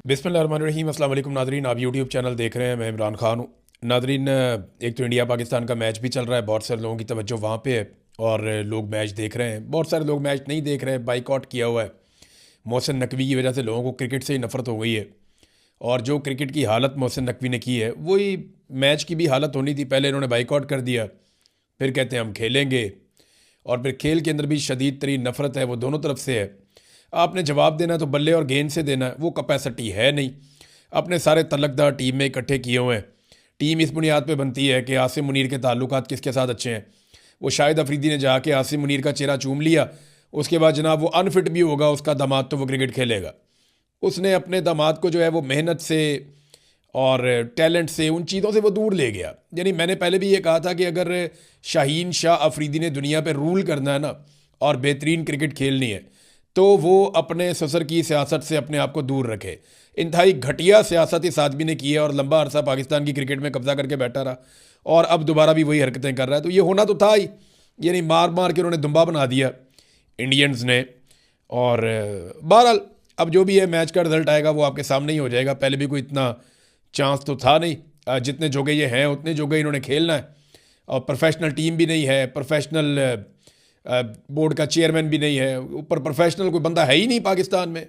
बिस्मिल्लाहिर्रहमानिर्रहीम। अस्सलाम वालेकुम नादरीन, आप यूट्यूब चैनल देख रहे हैं। मैं इमरान खान हूँ। नादरीन, एक तो इंडिया पाकिस्तान का मैच भी चल रहा है, बहुत सारे लोगों की तवज्जो वहाँ पे है और लोग मैच देख रहे हैं। बहुत सारे लोग मैच नहीं देख रहे हैं, बाइकआउट किया हुआ है। मोहसिन नकवी की वजह से लोगों को क्रिकेट से ही नफरत हो गई है और जो क्रिकेट की हालत मोहसिन नकवी ने की है वही मैच की भी हालत होनी थी। पहले इन्होंने बाइकआउट कर दिया, फिर कहते हैं हम खेलेंगे, और फिर खेल के अंदर भी शदीद तरीन नफरत है, वो दोनों तरफ से है। आपने जवाब देना है तो बल्ले और गेंद से देना है, वो कैपेसिटी है नहीं। अपने सारे तलकदार टीम में इकट्ठे किए हुए हैं। टीम इस बुनियाद पे बनती है कि आसिम मुनीर के ताल्लुकात किसके साथ अच्छे हैं। वो शाहिद अफरीदी ने जाके आसिम मुनीर का चेहरा चूम लिया, उसके बाद जनाब वो अनफिट भी होगा उसका दामाद तो वो क्रिकेट खेलेगा। उसने अपने दामाद को जो है वो मेहनत से और टैलेंट से, उन चीज़ों से वो दूर ले गया। यानी मैंने पहले भी ये कहा था कि अगर शाहीन शाह अफरीदी ने दुनिया पे रूल करना है ना और बेहतरीन क्रिकेट खेलनी है तो वो अपने ससुर की सियासत से अपने आप को दूर रखे। इंतहाई घटिया सियासत इस आदमी ने की है और लंबा अरसा पाकिस्तान की क्रिकेट में कब्जा करके बैठा रहा और अब दोबारा भी वही हरकतें कर रहा है। तो ये होना तो था ही, यानी मार मार के उन्होंने दुम्बा बना दिया इंडियंस ने। और बहरहाल अब जो भी है मैच का रिजल्ट आएगा वो आपके सामने ही हो जाएगा। पहले भी कोई इतना चांस तो था नहीं। जितने जोगे ये हैं उतने जोगे इन्होंने खेलना है और प्रोफेशनल टीम भी नहीं है, प्रोफेशनल बोर्ड का चेयरमैन भी नहीं है, ऊपर प्रोफेशनल कोई बंदा है ही नहीं पाकिस्तान में।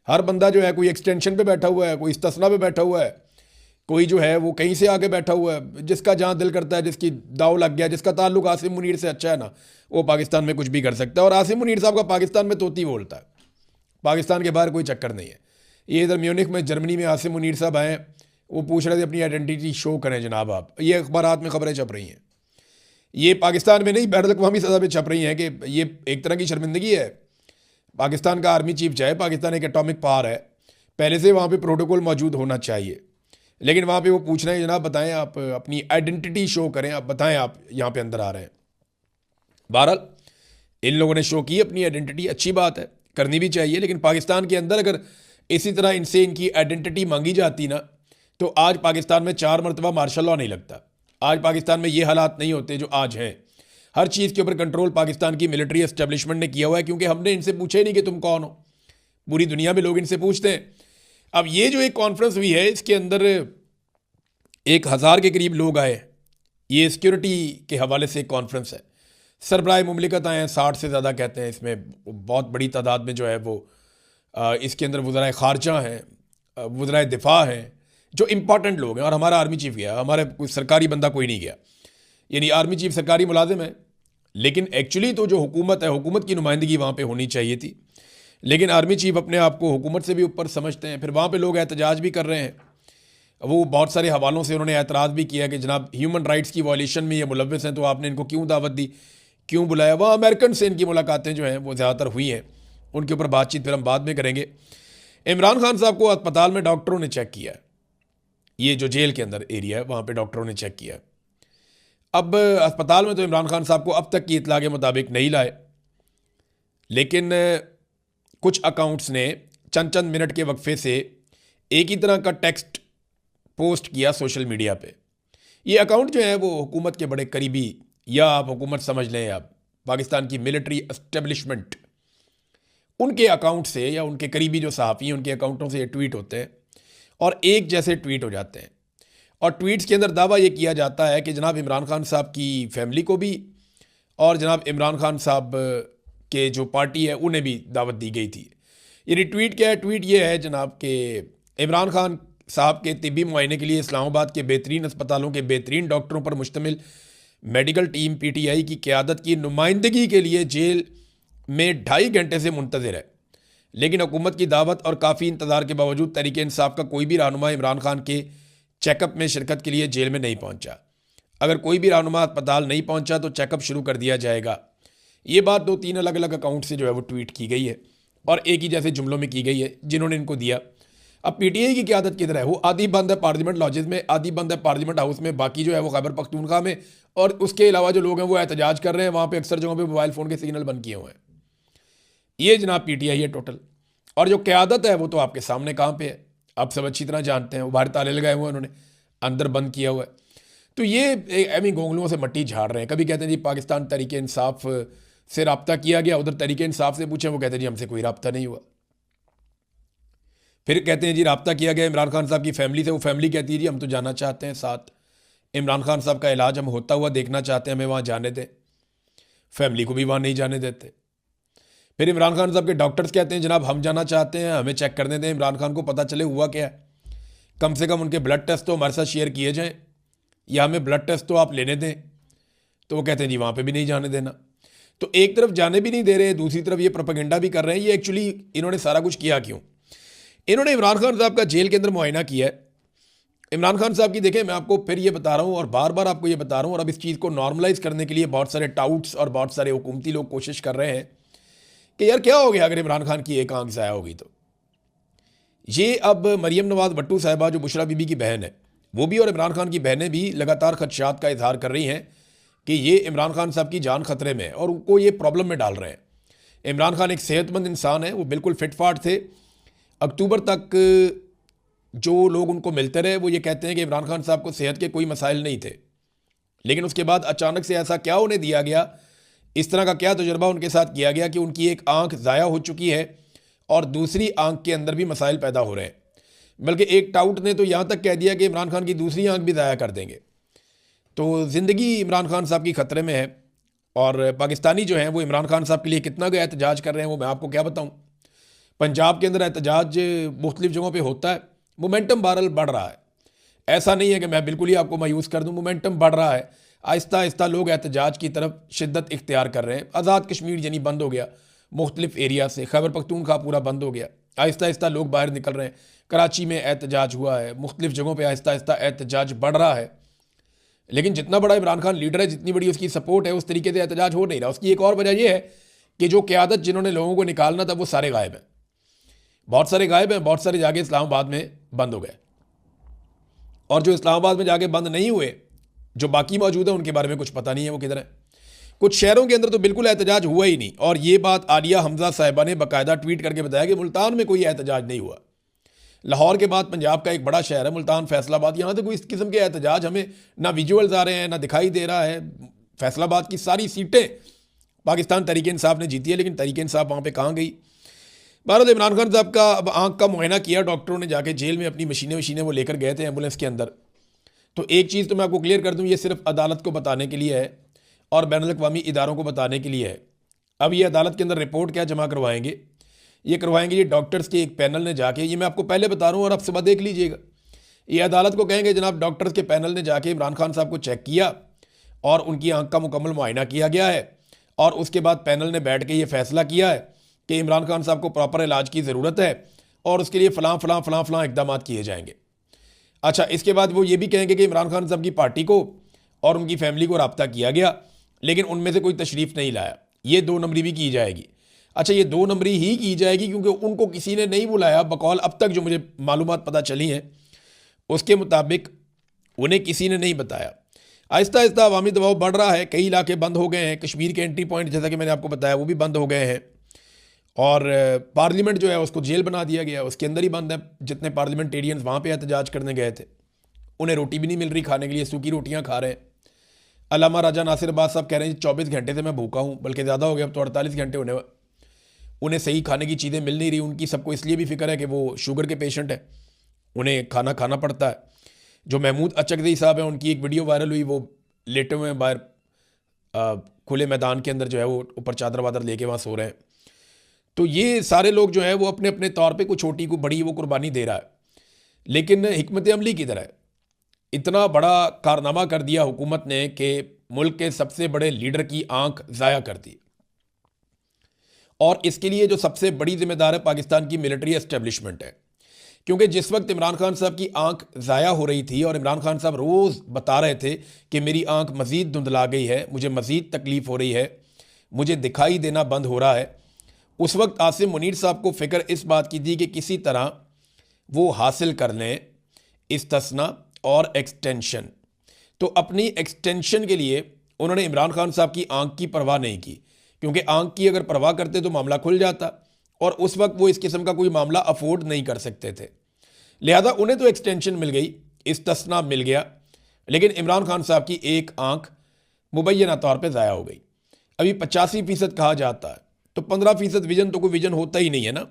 हर बंदा जो है कोई एक्सटेंशन पे बैठा हुआ है, कोई इस्तिस्ना पे बैठा हुआ है, कोई जो है वो कहीं से आके बैठा हुआ है। जिसका जहाँ दिल करता है, जिसकी दाव लग गया, जिसका ताल्लुक आसिम मुनीर से अच्छा है ना, वो पाकिस्तान में कुछ भी कर सकता है। और आसिम मुनीर साहब का पाकिस्तान में तोती बोलता है, पाकिस्तान के बाहर कोई चक्कर नहीं है। ये इधर म्यूनिख में जर्मनी में आसिम मुनीर साहब आए, वो पूछ रहे थे अपनी आइडेंटिटी शो करें जनाब आप। ये अखबारात में खबरें छप रही हैं, ये पाकिस्तान में नहीं बैन अवी सतह पर छप रही हैं कि ये एक तरह की शर्मिंदगी है। पाकिस्तान का आर्मी चीफ चाहे, पाकिस्तान एक एटॉमिक पावर है, पहले से वहाँ पे प्रोटोकॉल मौजूद होना चाहिए, लेकिन वहाँ पे वो पूछ रहे हैं जनाब बताएं आप अपनी आइडेंटिटी शो करें, आप बताएं आप यहाँ पे अंदर आ रहे हैं। बहरहाल इन लोगों ने शो की अपनी आइडेंटिटी, अच्छी बात है, करनी भी चाहिए। लेकिन पाकिस्तान के अंदर अगर इसी तरह इनसे इनकी आइडेंटिटी मांगी जाती ना तो आज पाकिस्तान में 4 मरतबा मार्शल लॉ नहीं लगता। आज पाकिस्तान में ये हालात नहीं होते जो आज हैं। हर चीज़ के ऊपर कंट्रोल पाकिस्तान की मिलिट्री एस्टेब्लिशमेंट ने किया हुआ है, क्योंकि हमने इनसे पूछा ही नहीं कि तुम कौन हो। पूरी दुनिया में लोग इनसे पूछते हैं। अब ये जो एक कॉन्फ्रेंस हुई है इसके अंदर 1000 के करीब लोग आए। ये सिक्योरिटी के हवाले से एक कॉन्फ्रेंस है। सरबराह मुमलिकत आए हैं, 60 से ज़्यादा कहते हैं। इसमें बहुत बड़ी तादाद में जो है वो इसके अंदर वज़राए ख़ारजा हैं, वज़राए दिफा हैं, जो इम्पॉर्टेंट लोग हैं। और हमारा आर्मी चीफ गया, हमारे कोई सरकारी बंदा कोई नहीं गया। यानी आर्मी चीफ सरकारी मुलाजिम है, लेकिन एक्चुअली तो जो हुकूमत है, हुकूमत की नुमाइंदगी वहाँ पे होनी चाहिए थी। लेकिन आर्मी चीफ अपने आप को हुकूमत से भी ऊपर समझते हैं। फिर वहाँ पे लोग एहतजाज भी कर रहे हैं। वो बहुत सारे हवालों से उन्होंने एतराज़ भी किया कि जनाब ह्यूमन राइट्स की वॉयलेशन में ये मुलव्वस हैं, तो आपने इनको क्यों दावत दी, क्यों बुलाया। वहाँ अमेरिकन से इनकी मुलाकातें जो हैं वो ज़्यादातर हुई हैं, उनके ऊपर बातचीत फिर हम बाद में करेंगे। इमरान खान साहब को अस्पताल में डॉक्टरों ने चेक किया है, ये जो जेल के अंदर एरिया है वहाँ पे डॉक्टरों ने चेक किया। अब अस्पताल में तो इमरान खान साहब को अब तक की इतला के मुताबिक नहीं लाए, लेकिन कुछ अकाउंट्स ने चंद चंद मिनट के वक्फे से एक ही तरह का टेक्स्ट पोस्ट किया सोशल मीडिया पे। ये अकाउंट जो है वो हुकूमत के बड़े करीबी, या आप हुकूमत समझ लें, आप पाकिस्तान की मिलिट्री एस्टेब्लिशमेंट, उनके अकाउंट से या उनके करीबी जो सहाफ़ी हैं उनके अकाउंटों से ये ट्वीट होते हैं और एक जैसे ट्वीट हो जाते हैं। और ट्वीट्स के अंदर दावा ये किया जाता है कि जनाब इमरान खान साहब की फैमिली को भी और जनाब इमरान खान साहब के जो पार्टी है उन्हें भी दावत दी गई थी। यानी ट्वीट क्या है? ट्वीट ये है जनाब कि इमरान खान साहब के तिब्बी मुआयने के लिए इस्लामाबाद के बेहतरीन अस्पतालों के बेहतरीन डॉक्टरों पर मुश्तमिल मेडिकल टीम PTI की क़यादत की नुमाइंदगी के लिए जेल में 2.5 घंटे से मुंतज़िर है। लेकिन हुकूमत की दावत और काफ़ी इंतज़ार के बावजूद तहरीक इंसाफ का कोई भी रहनुमा इमरान खान के चेकअप में शिरकत के लिए जेल में नहीं पहुंचा। अगर कोई भी रहनुमा अस्पताल नहीं पहुंचा तो चेकअप शुरू कर दिया जाएगा। ये बात 2-3 अलग अलग अकाउंट से जो है वो ट्वीट की गई है और एक ही जैसे जुमलों में की गई है जिन्होंने इनको दिया। अब PTI की क़यादत किधर है? वो आधी बंद है पार्लियामेंट लॉजेस में, आधी बंद है पार्लियामेंट हाउस में, बाकी जो है वो खैबर पख्तूनख्वा में, और उसके अलावा जो लोग हैं वो एहतजाज कर रहे हैं। वहाँ पर अक्सर जगहों पर मोबाइल फ़ोन के सिग्नल बंद किए हुए हैं। ये जनाब PTI है टोटल। और जो क़यादत है वो तो आपके सामने कहाँ पे है, आप सब अच्छी तरह जानते हैं। वो बाहर ताले लगाए हुए हैं उन्होंने, अंदर बंद किया हुआ है। तो ये एमी गोंगलुओं से मट्टी झाड़ रहे हैं। कभी कहते हैं जी पाकिस्तान तहरीक इंसाफ से रब्ता किया गया, उधर तहरीक इंसाफ से पूछें वो कहते हैं जी हमसे कोई रब्ता नहीं हुआ। फिर कहते हैं जी रब्ता किया गया इमरान खान साहब की फैमिली से, वो फैमिली कहती है जी हम तो जाना चाहते हैं साथ, इमरान खान साहब का इलाज हम होता हुआ देखना चाहते हैं, हमें वहाँ जाने दें। फैमिली को भी वहाँ नहीं जाने देते। फिर इमरान खान साहब के डॉक्टर्स कहते हैं जनाब हम जाना चाहते हैं, हमें चेक करने दें, इमरान खान को पता चले हुआ क्या है, कम से कम उनके ब्लड टेस्ट तो हमारे साथ शेयर किए जाएँ, या हमें ब्लड टेस्ट तो आप लेने दें। तो वो कहते हैं जी वहाँ पे भी नहीं जाने देना। तो एक तरफ जाने भी नहीं दे रहे, दूसरी तरफ ये प्रोपेगेंडा भी कर रहे हैं। ये एक्चुअली इन्होंने सारा कुछ किया क्यों? इन्होंने इमरान खान साहब का जेल के अंदर मुआयना किया है। इमरान खान साहब की देखें, मैं आपको फिर ये बता रहा हूँ और बार बार आपको ये बता रहा हूँ, और अब इस चीज़ को नॉर्मलाइज करने के लिए बहुत सारे टाउट्स और बहुत सारे हुकूमती लोग कोशिश कर रहे हैं कि यार क्या हो गया अगर इमरान खान की एक आंख ज़ाया होगी तो। ये अब मरियम नवाज़ भट्टू साहिबा जो बुशरा बीबी की बहन है, वो भी और इमरान खान की बहनें भी लगातार खदशात का इजहार कर रही हैं कि ये इमरान खान साहब की जान खतरे में है और उनको ये प्रॉब्लम में डाल रहे हैं। इमरान खान एक सेहतमंद इंसान है, वो बिल्कुल फिटफाट थे। अक्टूबर तक जो लोग उनको मिलते रहे वो ये कहते हैं कि इमरान खान साहब को सेहत के कोई मसाइल नहीं थे, लेकिन उसके बाद अचानक से ऐसा क्या उन्हें दिया गया, इस तरह का क्या तजुर्बा उनके साथ किया गया कि उनकी एक आंख ज़ाया हो चुकी है और दूसरी आंख के अंदर भी मसाइल पैदा हो रहे हैं। बल्कि एक टाउट ने तो यहाँ तक कह दिया कि इमरान खान की दूसरी आंख भी ज़ाया कर देंगे। तो ज़िंदगी इमरान खान साहब की ख़तरे में है, और पाकिस्तानी जो हैं वो इमरान खान साहब के लिए कितना गया एहतजाज कर रहे हैं वो मैं आपको क्या बताऊँ। पंजाब के अंदर एहतजाज मुख्तलिफ़ जगहों पर होता है, मोमेंटम बहरहाल बढ़ रहा है। ऐसा नहीं है कि मैं बिल्कुल ही आपको मायूस कर दूं, मोमेंटम बढ़ रहा है। आहिस्ता आहिस्ता लोग एहतजाज की तरफ शिद्दत इख्तियार कर रहे हैं। आज़ाद कश्मीर यानी बंद हो गया, मुख्तलिफ एरिया से खैबर पख्तूनख्वा पूरा बंद हो गया। आहिस्ता आहिस्ता लोग बाहर निकल रहे हैं। कराची में एहतजाज हुआ है, मुख्तलिफ जगहों पर आहिस्ता आहिस्ता एहतजाज बढ़ रहा है। लेकिन जितना बड़ा इमरान खान लीडर है, जितनी बड़ी उसकी सपोर्ट है, उस तरीके से एहतजाज हो नहीं रहा। उसकी एक और वजह यह है कि जो क़यादत जिन्होंने लोगों को निकालना था वो सारे गायब हैं। बहुत सारे गायब हैं, बहुत सारे जाके इस्लामाबाद में बंद हो गए, और जो इस्लामाबाद में जाके बंद नहीं हुए, जो बाकी मौजूद है उनके बारे में कुछ पता नहीं है वो किधर है। कुछ शहरों के अंदर तो बिल्कुल एहतजाज हुआ ही नहीं, और ये बात आलिया हमजा साहिबा ने बाकायदा ट्वीट करके बताया कि मुल्तान में कोई एहतजाज नहीं हुआ। लाहौर के बाद पंजाब का एक बड़ा शहर है मुल्तान, फैसलाबाद, यहाँ से कोई इस किस्म के एहतजाज हमें ना विजुअल्स आ रहे हैं ना दिखाई दे रहा है। फैसलाबाद की सारी सीटें पाकिस्तान तहरीक इंसाफ ने जीती है, लेकिन तहरीक इंसाफ वहाँ पर कहाँ गई। भारत इमरान खान साहब का अब आंख का मुआयना किया डॉक्टरों ने, जाके जेल में अपनी मशीनें वो लेकर गए थे एम्बुलेंस के अंदर। तो एक चीज़ तो मैं आपको क्लियर कर दूं, ये सिर्फ अदालत को बताने के लिए है और बैनुल-अक़वामी इदारों को बताने के लिए है। अब ये अदालत के अंदर रिपोर्ट क्या जमा करवाएंगे, ये करवाएंगे ये डॉक्टर्स के एक पैनल ने जाके, ये मैं आपको पहले बता रहा हूँ और आप सुबह देख लीजिएगा। ये अदालत को कहेंगे जनाब डॉक्टर्स के पैनल ने जाके इमरान खान साहब को चेक किया और उनकी आंख का मुकम्मल मुआयना किया गया है, और उसके बाद पैनल ने बैठ के ये फैसला किया है कि इमरान खान साहब को प्रॉपर इलाज की ज़रूरत है और उसके लिए फ़लाँ इकदाम किए जाएंगे। अच्छा, इसके बाद वो ये भी कहेंगे कि इमरान खान साहब की पार्टी को और उनकी फैमिली को रब्ता किया गया, लेकिन उनमें से कोई तशरीफ़ नहीं लाया। ये 2 नंबरी भी की जाएगी। अच्छा, ये 2 नंबरी ही की जाएगी क्योंकि उनको किसी ने नहीं बुलाया। बकौल अब तक जो मुझे मालूमात पता चली हैं उसके मुताबिक उन्हें किसी ने नहीं बताया। आहिस्ता आहिस्ता अवामी दबाव बढ़ रहा है, कई इलाके बंद हो गए हैं। कश्मीर के एंट्री पॉइंट जैसा कि मैंने आपको बताया वो भी बंद हो गए हैं, और पार्लियामेंट जो है उसको जेल बना दिया गया, उसके अंदर ही बंद है। जितने पार्लियामेंटेरियंस वहाँ पे एहतजाज करने गए थे उन्हें रोटी भी नहीं मिल रही खाने के लिए, सूखी रोटियाँ खा रहे हैं। अल्लामा राजा नासिर अब्बास साहब कह रहे हैं 24 घंटे से मैं भूखा हूँ, बल्कि ज़्यादा हो गया, अब तो 48 घंटे होने। उन्हें सही खाने की चीज़ें मिल नहीं रही। उनकी सबको इसलिए भी फिक्र है कि वो शुगर के पेशेंट हैं, उन्हें खाना खाना पड़ता है। जो महमूद अचकज़ई साहब हैं उनकी एक वीडियो वायरल हुई, वो लेटे हुए हैं बाहर खुले मैदान के अंदर, जो है वो ऊपर चादर वादर लेके वहाँ सो रहे हैं। तो ये सारे लोग जो है वो अपने अपने तौर पे कुछ छोटी को बड़ी वो कुर्बानी दे रहा है, लेकिन हिकमत अमली की तरह इतना बड़ा कारनामा कर दिया हुकूमत ने कि मुल्क के सबसे बड़े लीडर की आंख ज़ाया कर दी। और इसके लिए जो सबसे बड़ी जिम्मेदार है पाकिस्तान की मिलिट्री एस्टेब्लिशमेंट है, क्योंकि जिस वक्त इमरान खान साहब की आंख ज़ाया हो रही थी और इमरान खान साहब रोज़ बता रहे थे कि मेरी आंख मज़ीद धुंधला गई है, मुझे मज़ीद तकलीफ़ हो रही है, मुझे दिखाई देना बंद हो रहा है, उस वक्त आसिम मुनीर साहब को फ़िक्र इस बात की थी कि किसी तरह वो हासिल कर लें इस्तिस्ना और एक्सटेंशन। तो अपनी एक्सटेंशन के लिए उन्होंने इमरान खान साहब की आंख की परवाह नहीं की, क्योंकि आंख की अगर परवाह करते तो मामला खुल जाता, और उस वक्त वो इस किस्म का कोई मामला अफोर्ड नहीं कर सकते थे। लिहाजा उन्हें तो एक्सटेंशन मिल गई, इस्तिस्ना मिल गया, लेकिन इमरान खान साहब की एक आंख मुबैना तौर पर ज़ाया हो गई। अभी 85% कहा जाता है, तो 15% विजन तो कोई विजन होता ही नहीं है ना,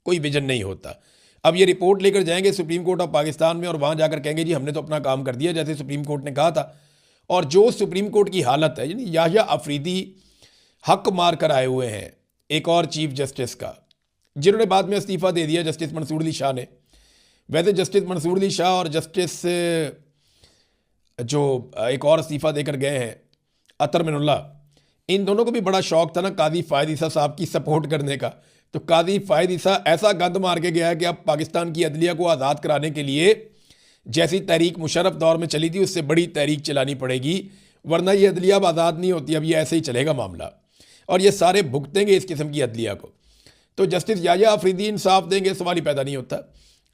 कोई विजन नहीं होता। अब ये रिपोर्ट लेकर जाएंगे सुप्रीम कोर्ट ऑफ पाकिस्तान में और वहाँ जाकर कहेंगे जी हमने तो अपना काम कर दिया जैसे सुप्रीम कोर्ट ने कहा था। और जो सुप्रीम कोर्ट की हालत है, यानी याहिया अफरीदी हक मार कर आए हुए हैं एक और चीफ जस्टिस का, जिन्होंने बाद में इस्तीफ़ा दे दिया जस्टिस मंसूर अली शाह ने। वैसे जस्टिस मंसूर अली शाह और जस्टिस जो एक और इस्तीफ़ा देकर गए हैं अतर मिनुल्लाह, इन दोनों को भी बड़ा शौक था ना काजी फ़ायद ईसा साहब की सपोर्ट करने का। तो काजी फ़ायद ईसा ऐसा गंद मार के गया है कि अब पाकिस्तान की अदलिया को आज़ाद कराने के लिए जैसी तहरीक मुशर्रफ दौर में चली थी उससे बड़ी तहरीक चलानी पड़ेगी, वरना ये अदलिया अब आज़ाद नहीं होती। अब ये ऐसे ही चलेगा मामला और ये सारे भुगतेंगे इस किस्म की अदलिया को। तो जस्टिस याहिया अफरीदी इंसाफ देंगे, सवाल ही पैदा नहीं होता।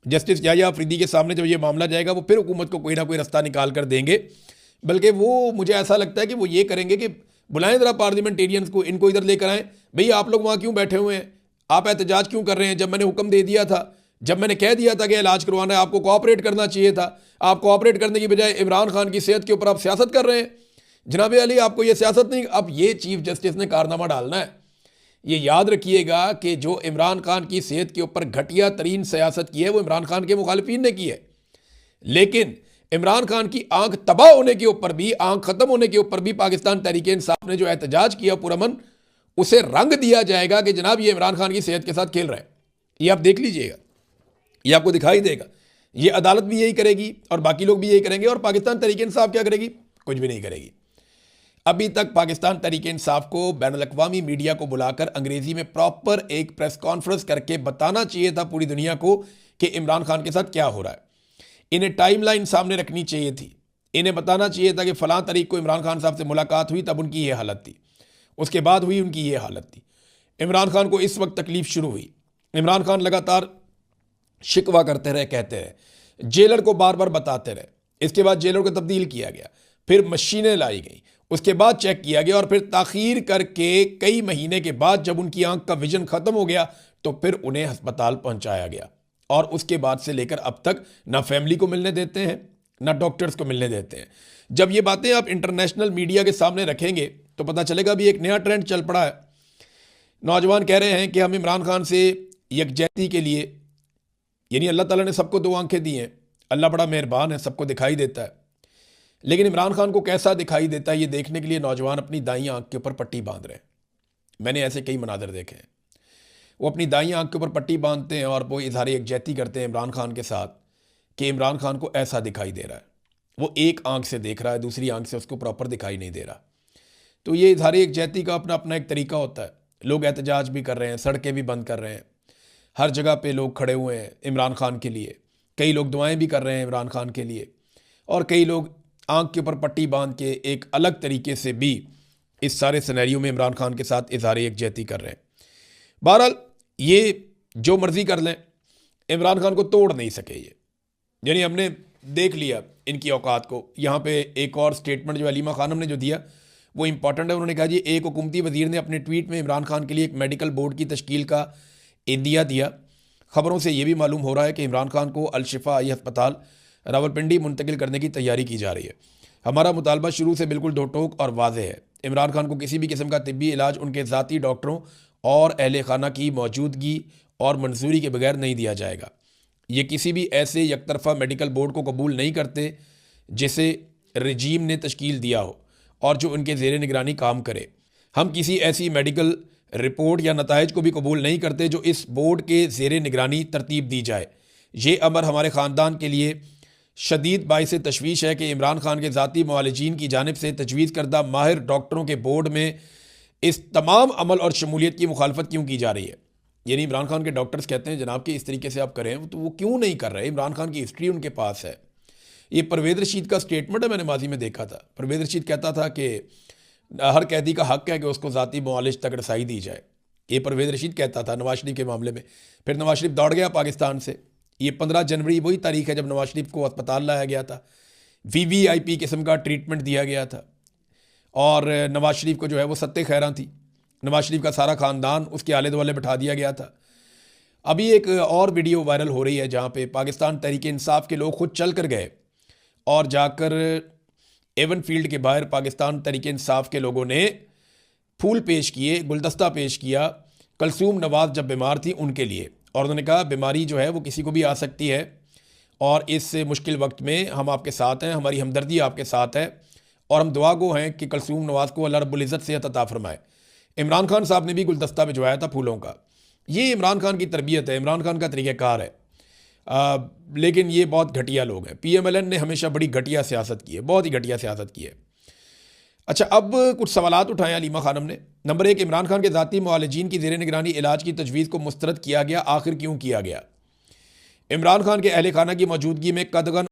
जस्टिस याहिया अफरीदी के सामने जब ये मामला जाएगा वो फिर हुकूमत को कोई ना कोई रास्ता निकाल कर देंगे, बल्कि वो मुझे ऐसा लगता है कि वो ये करेंगे कि बुलाएं ज़रा पार्लियामेंटेरियंस को, इनको इधर लेकर आएँ। भई आप लोग वहाँ क्यों बैठे हुए हैं, आप एहतजाज क्यों कर रहे हैं? जब मैंने हुक्म दे दिया था, जब मैंने कह दिया था कि इलाज करवाना है, आपको कोऑपरेट करना चाहिए था। आप कोऑपरेट करने की बजाय इमरान खान की सेहत के ऊपर आप सियासत कर रहे हैं। जनाब अली आपको ये सियासत नहीं, अब ये चीफ जस्टिस ने कारनामा डालना है। ये याद रखिएगा कि जो इमरान खान की सेहत के ऊपर घटिया तरीन सियासत की है वो इमरान खान के मुखालिफिन ने की है, लेकिन इमरान खान की आंख तबाह होने के ऊपर भी, आंख खत्म होने के ऊपर भी पाकिस्तान तहरीक इंसाफ ने जो एहतजाज किया पुरअमन, उसे रंग दिया जाएगा कि जनाब ये इमरान खान की सेहत के साथ खेल रहे हैं। ये आप देख लीजिएगा, ये आपको दिखाई देगा। ये अदालत भी यही करेगी और बाकी लोग भी यही करेंगे। और पाकिस्तान तहरीक इंसाफ क्या करेगी? कुछ भी नहीं करेगी। अभी तक पाकिस्तान तहरीक इंसाफ को बैनुल-अक़वामी मीडिया को बुलाकर अंग्रेजी में प्रॉपर एक प्रेस कॉन्फ्रेंस करके बताना चाहिए था पूरी दुनिया को कि इमरान खान के साथ क्या हो रहा है। इन्हें टाइमलाइन सामने रखनी चाहिए थी, इन्हें बताना चाहिए था कि फ़लाँ तारीख को इमरान खान साहब से मुलाकात हुई, तब उनकी ये हालत थी, उसके बाद हुई उनकी ये हालत थी। इमरान खान को इस वक्त तकलीफ़ शुरू हुई। इमरान खान लगातार शिकवा करते रहे, कहते रहे, जेलर को बार बार बताते रहे। इसके बाद जेलर को तब्दील किया गया, फिर मशीनें लाई गई, उसके बाद चेक किया गया और फिर ताख़ीर करके कई महीने के बाद जब उनकी आंख का विजन ख़त्म हो गया तो फिर उन्हें अस्पताल पहुंचाया गया। और उसके बाद से लेकर अब तक ना फैमिली को मिलने देते हैं ना डॉक्टर्स को मिलने देते हैं। जब ये बातें आप इंटरनेशनल मीडिया के सामने रखेंगे तो पता चलेगा भी एक नया ट्रेंड चल पड़ा है। नौजवान कह रहे हैं कि हम इमरान खान से यकजहती के लिए, यानी अल्लाह ताला ने सबको दो आंखें दी हैं, अल्लाह बड़ा मेहरबान है, सबको दिखाई देता है, लेकिन इमरान खान को कैसा दिखाई देता है ये देखने के लिए नौजवान अपनी दाईं आंख के ऊपर पट्टी बांध रहे हैं। मैंने ऐसे कई मनाजर देखे हैं। वो अपनी दाईं आंख के ऊपर पट्टी बांधते हैं और वो इजहार यकजहती करते हैं इमरान खान के साथ कि इमरान खान को ऐसा दिखाई दे रहा है। वो एक आंख से देख रहा है, दूसरी आंख से उसको प्रॉपर दिखाई नहीं दे रहा। तो ये इजहार यकजहती का अपना अपना एक तरीका होता है। लोग एहतजाज भी कर रहे हैं, सड़कें भी बंद कर रहे हैं, हर जगह पे लोग खड़े हुए हैं इमरान खान के लिए। कई लोग दुआएं भी कर रहे हैं इमरान खान के लिए और कई लोग आंख के ऊपर पट्टी बांध के एक अलग तरीके से भी इस सारे सिनेरियो में इमरान खान के साथ इजहार यकजहती कर रहे हैं। बहरहाल ये जो मर्जी कर लें, इमरान खान को तोड़ नहीं सके ये, यानी हमने देख लिया इनकी औकात को। यहाँ पे एक और स्टेटमेंट जो अलीमा खानम ने जो दिया वो इंपॉर्टेंट है। उन्होंने कहा जी एक हुकूमती वजीर ने अपने ट्वीट में इमरान खान के लिए एक मेडिकल बोर्ड की तश्कील का इंदिया दिया। खबरों से ये भी मालूम हो रहा है कि इमरान खान को अल-शिफा आई अस्पताल रावलपिंडी मुंतकिल करने की तैयारी की जा रही है। हमारा मुतालबा शुरू से बिल्कुल दो टोक और वाज़ेह है। इमरान खान को किसी भी किस्म का तिब्बी इलाज उनके ज़ाती डॉक्टरों और अहले खाना की मौजूदगी और मंजूरी के बगैर नहीं दिया जाएगा। ये किसी भी ऐसे यकतरफा मेडिकल बोर्ड को कबूल नहीं करते जिसे रजीम ने तश्कील दिया हो और जो उनके ज़ेर निगरानी काम करे। हम किसी ऐसी मेडिकल रिपोर्ट या नताइज को भी कबूल नहीं करते जो इस बोर्ड के ज़ेर निगरानी तरतीब दी जाए। ये अमर हमारे ख़ानदान के लिए शदीद बाइस तशवीश है कि इमरान खान के ज़ाती मुआलिजीन की जानिब से तजवीज़ करदा माहिर डॉक्टरों के बोर्ड में इस तमाम अमल और शमूलियत की मुखालफत क्यों की जा रही है। यानी इमरान खान के डॉक्टर्स कहते हैं जनाब कि इस तरीके से आप करें, तो वो क्यों नहीं कर रहे? इमरान खान की हिस्ट्री उनके पास है। ये परवेज़ रशीद का स्टेटमेंट है, मैंने माजी में देखा था। परवेज़ रशीद कहता था कि हर कैदी का हक है कि उसको ज़ाती मुआलिज तक रसाई दी जाए। ये परवेज़ रशीद कहता था नवाज शरीफ के मामले में। फिर नवाज शरीफ दौड़ गया पाकिस्तान से। ये 15 जनवरी वही तारीख है जब नवाज शरीफ को अस्पताल लाया गया था, VVIP किस्म का ट्रीटमेंट दिया गया था और नवाज शरीफ को जो है वो सत्ते खैरां थी। नवाज शरीफ का सारा ख़ानदान उसके आले दुआले बिठा दिया गया था। अभी एक और वीडियो वायरल हो रही है जहाँ पे पाकिस्तान तहरीक इंसाफ के लोग खुद चल कर गए और जाकर एवन फील्ड के बाहर पाकिस्तान तहरीक इंसाफ के लोगों ने फूल पेश किए, गुलदस्ता पेश किया कलसूम नवाज जब बीमार थी उनके लिए, और उन्होंने कहा बीमारी जो है वो किसी को भी आ सकती है और इस मुश्किल वक्त में हम आपके साथ हैं, हमारी हमदर्दी आपके साथ है और हम दुआ गो हैं कि कलसूम नवाज़ को अल्लाह रब्बुल इज़्ज़त सेहत अता फरमाए। इमरान खान साहब ने भी गुलदस्ता भिजवाया था फूलों का। ये इमरान खान की तरबियत है, इमरान खान का तरीक़ाकार है। लेकिन ये बहुत घटिया लोग हैं। PMLN ने हमेशा बड़ी घटिया सियासत की है, बहुत ही घटिया सियासत की है। अच्छा, अब कुछ सवालात उठाए अलीमा खानम ने। नंबर 1, इमरान खान के ज़ाती मुआलिजीन की ज़ेर निगरानी इलाज की तजवीज़ को मुस्तरद किया गया, आखिर क्यों किया गया? इमरान खान के अहल खाना की मौजूदगी में कदगन